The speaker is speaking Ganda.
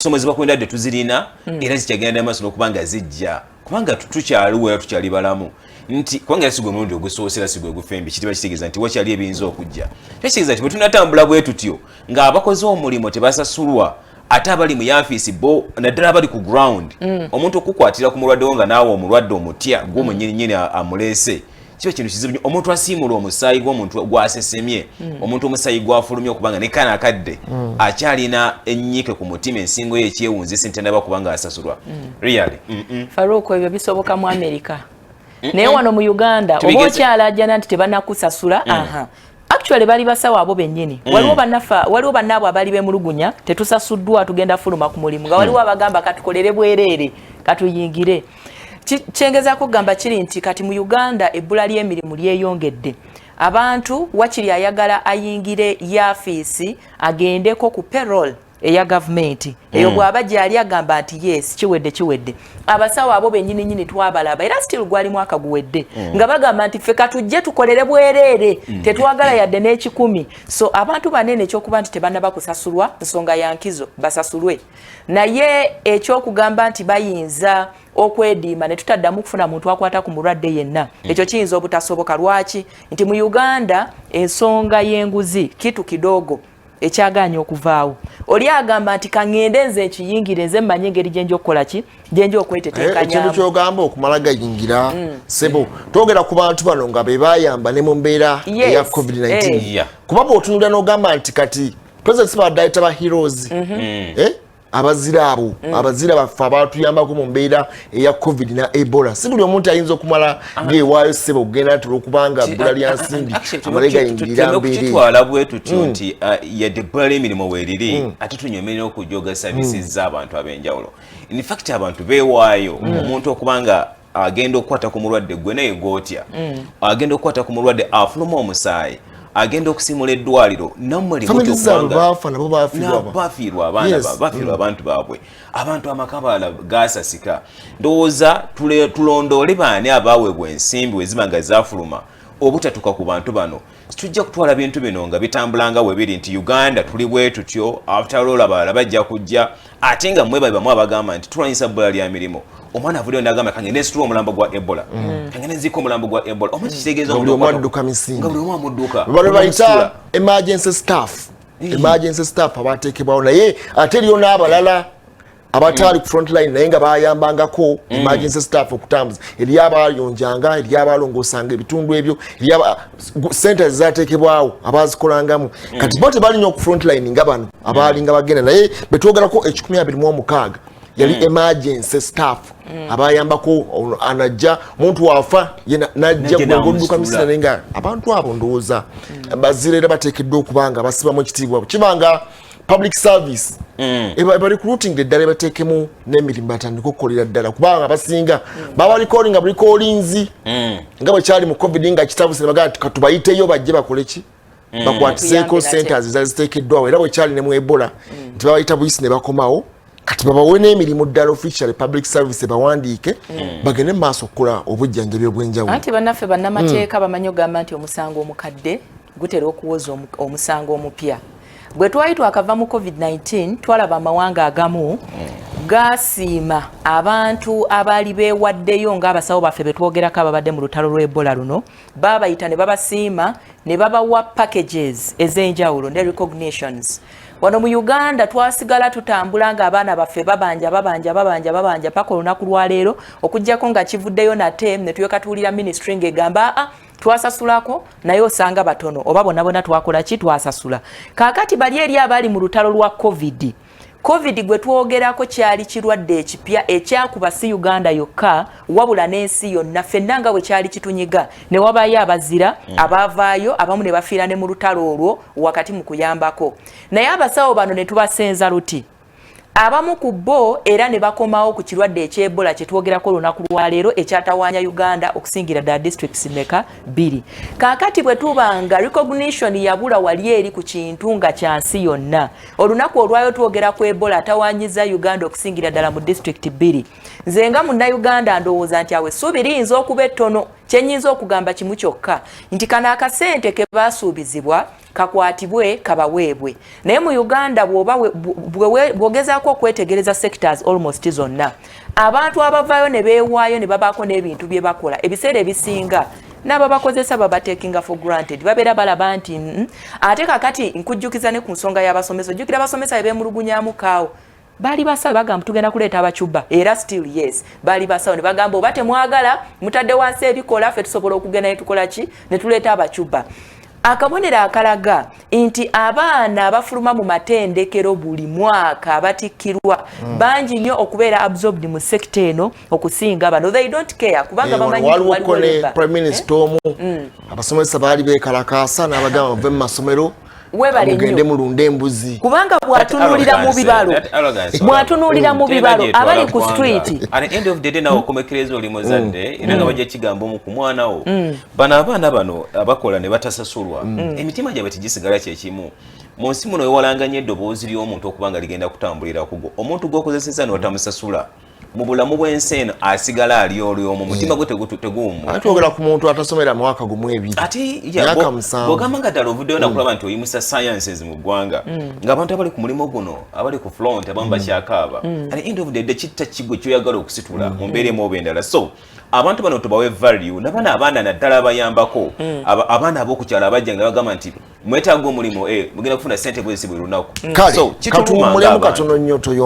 so mwezi bakwendadde tuzirina era zikyagenda amaaso n'okubanga zijja kubanga tukyaliwo era tukyali balamu nti kubanga yasigwe omulundi ogusoosera sigwe gufembi kitiba kitegeeza nti wakyali ebiyinza okujja kitegeeza nti bwe tunatambula bwe tutyo ng'abakozi omulimu tebasasulwa ate abali mu yafisi bo naddala abali ku ground omuntu okukwatira ku mulwadde wo nga naawe omulwadde omutya gw'omunnyininyini amuleese kiba kintu kizibu omuntu asiimula omusaayi gw'omuntu gwasesemye omuntu omusaayi gwafulumye okubanga ne kana akadde akyalina ennyike ku mutima ensingo ye ekyewunzisa nti tannaba kubanga asasulwa really Faruku ebyo bisoboka mu America naye wano mu Uganda oba okyalajjana nti tebanakusasula actually bali basawo abo bennyini waliwo bannaabo abali bemulugunya tetusasuddwa tugenda fuluma ku mulimu nga waliwo abagamba katukolere bwereere katuyingire kyengezaako kugamba kiri nti kati mu Uganda ebbula ly'emirimu lyeyongedde abantu wakiri ayagala ayingire yafisi agendeko ku payroll eya gavumenti eyo bw'aba gyali agamba nti yes kiwedde abasawo abo bennyini twabalaba era still gwali mwaka guwedde nga bagamba nti ffe katujje tukolere bwereere tetwagala yadde n'ekikumi so abantu banene ekyokuba nti tebannaba kusasulwa nsonga ya nkizo basasulwe naye ekyokugamba nti bayinza okwediima ne tutaddamu kufuna muntu akwata ku mulwadde yenna ekyo kiyinza obutasoboka lwaki nti mu Uganda ensonga y'enguzi kitu kidogo ekyaganya okuvaawo oli agamba nti kaŋŋende nze ekiyingire nze mmanyi engeri gyenja okukola ki gyenja okweteteekanyamu ekintu kyogamba okumala gayingira sebo twogera ku bantu bano nga be bayamba ne mu mbeera eya COVID-19 kuba bw'otunulira n'ogamba nti kati president badayita ba heroes abazira abo abazira baffe abatuyambako mu mbeera eya covid na ebola si buli omuntu ayinza okumala ng'ewaayo ssebo okugenda nti olwokubanga bbula lya nsimbi amale gayingirira mbeera bwe tutyo nti yadde ebbula ly'emirimu weeriri ate tunyomerera okujoga services z'abantu ab'enjawulo in fact abantu beewaayo omuntu okubanga agenda okukwata ku mulwadde gwe naye gw'otya agenda okukwata ku mulwadde afuluma omusaayi agenda okusimula eddwaliro nammwe bafiirwa abantu baabwe abantu amakabaala gasasika ndowooza tulondoole baani abaweebwa ensimbi weziba nga zafuluma obutatuka ku bantu bano tujja kutwala bintu bino nga bitambulanga we biri nti Uganda tuli bwe tutyo after abalala bajja kujja ate nga mmwe bamu abagamba nti tulwanyisa bbula lya mirimu omwana avuddeyo n'agamba kange nesitula omulambo gwa ebola kange nenzika omulambo gwa ebola omuntu kitegeeza nga buli omu adduka misingi nga buli omu amudduka bano bayita emergency staff abateekebwawo naye ate eriyo n'abalala abatali ku front line naye nga bayambangako emergency staff okutambuza eri abayonjanga eri abalongoosanga ebitundu ebyo sente zateekebwawo abazikolangamu kati bo tebalinnyo ku front line nga bano abalinga bagenda naye betwogerako 126 yali emergency staff abayambako anajja muntu wafa najja gwegodduka misina nenga abantu abo ndowooza bazirera bateekeddwa okubanga basibamu ekitiibwa kibanga public service eba recruiting ddala bateekemu n'emirimu batandika okukolera ddala kubanga basinga baba recording buli kolinzi nga bwe kyali mu covid nga kitabuse baga katubayiteyo bajje bakole ki bakwatiseeko centers zaziteekeddwawo era bwe kyali ne mu ebola nti babayita buyisi ne bakomawo kati babawe n'emirimu ddala official public service bawandiike bagende mu maaso okukola obujjanjabi obw'enjawulo anti bannaffe bannamateeka bamanyi ogamba nti omusango omukadde gutera okuwoza omusango omupya bwe twali twakava mu covid-19 twalaba amawanga agamu gasiima abantu abaali beewaddeyo ng'abasawo baffe betwogerako ababadde mu lutalo lw'ebola luno babayita ne babasiima ne babawa packages ez'enjawulo ne recognitions wano mu Uganda twasigala tutambula ng'abaana baffe babanja paka olunaku lwaleero okuggyako nga kivuddeyo nate ne tuyoka tuwulira ministry ng'egamba twasasulako naye osanga batono oba bonna twakola ki twasasula kaakati bali eri abali mu lutalo lwa covid gwe twogerako kyali kirwadde ekipya ekyakuba si Uganda yokka wabula n'ensi yonna ffenna nga bwe kyali kitunyiga ne wabayo abazira abavaayo abamu ne bafiira ne mu lutalo olwo wakati mu kuyambako naye abasawo bano ne tubasenza luti abamu ku bo era ne bakomawo ku kirwadde eky'Ebola kye twogerako olunaku lwaleero ekyatawaanya Uganda okusingira ddala districts mmeka 2 kaakati bwe tubanga recognition yabula wali eri ku kintu nga kyansi yonna olunaku olwayo twogera ku Ebola atawaanyiza Uganda okusingira ddala mu district 2 nze nga munnayuganda ndowooza nti awe essuubi liyinza okuba ettono kyenyinza okugamba kimu kyokka nti kana akasente ke baasuubizibwa kakwatibwe kabaweebwe. Naye mu Uganda bw'ogezaako okwetegereza sectors almost zonna, abantu abavaayo ne beewaayo ne babaako n'ebintu bye bakola ebiseera ebisinga n'ababakozesa babatekinga for granted, babeera balaba nti ate kakati nkujjukiza ne ku nsonga y'abasomesa. Ojjukira abasomesa be beemulugunyaamu kaawo baali basawo bagamba tugenda kuleeta abacuba, era still yes baali basawo ne bagamba oba temwagala mutadde wansi ebikola ffe tusobola okugenda ne tukola ki ne tuleeta abacuba. Akabonero akalaga nti abaana abafuluma mu matendekero buli mwaka abatikkirwa bangi nnyo okubeera absorbed mu sekta eno okusinga bano. They don't care kubanga bamanyi waliwo ne prime minister omu abasomesa baali beekalakaasa n'abagamba bave mu masomero mugende mulunde embuzi kubanga bw'atunuulira mu bibalo abali ku street at the end of the day nawo okomekereza oli muzadde era nga bajja kigambo mu kumwana wo bano abaana bano abakola ne batasasulwa emitima gyabwe tegisigala kyekimu. Mu nsi muno ewalanganya eddoboozi ly'omuntu okubanga ligenda kutambulira kugo omuntu gw'okozeseza n'otamusasula mu bulamu bw'ensi eno asigala ali olyomu mutima gwe tegumu. Ate ogera ku muntu atasomera mwaka gumu ebiri ate bw'ogamba nga ddala ovuddeyo nakulaba nti oyimusa sciences mu ggwanga ng'abantu abali ku mulimu guno abali ku front abamu bakyakaaba at the end of the day kitta kigwe kyoyagala okusitula mu mbeera emu oba endala. So abantu bano tubawe value nabana abaana naddala abayambako abaana ab'okukyala abajja nga bagamba nti mwetaaga omulimu mugenda kufuna ssente bwezi buli lunaku. Kale katuwummulemu katono nnyo toyo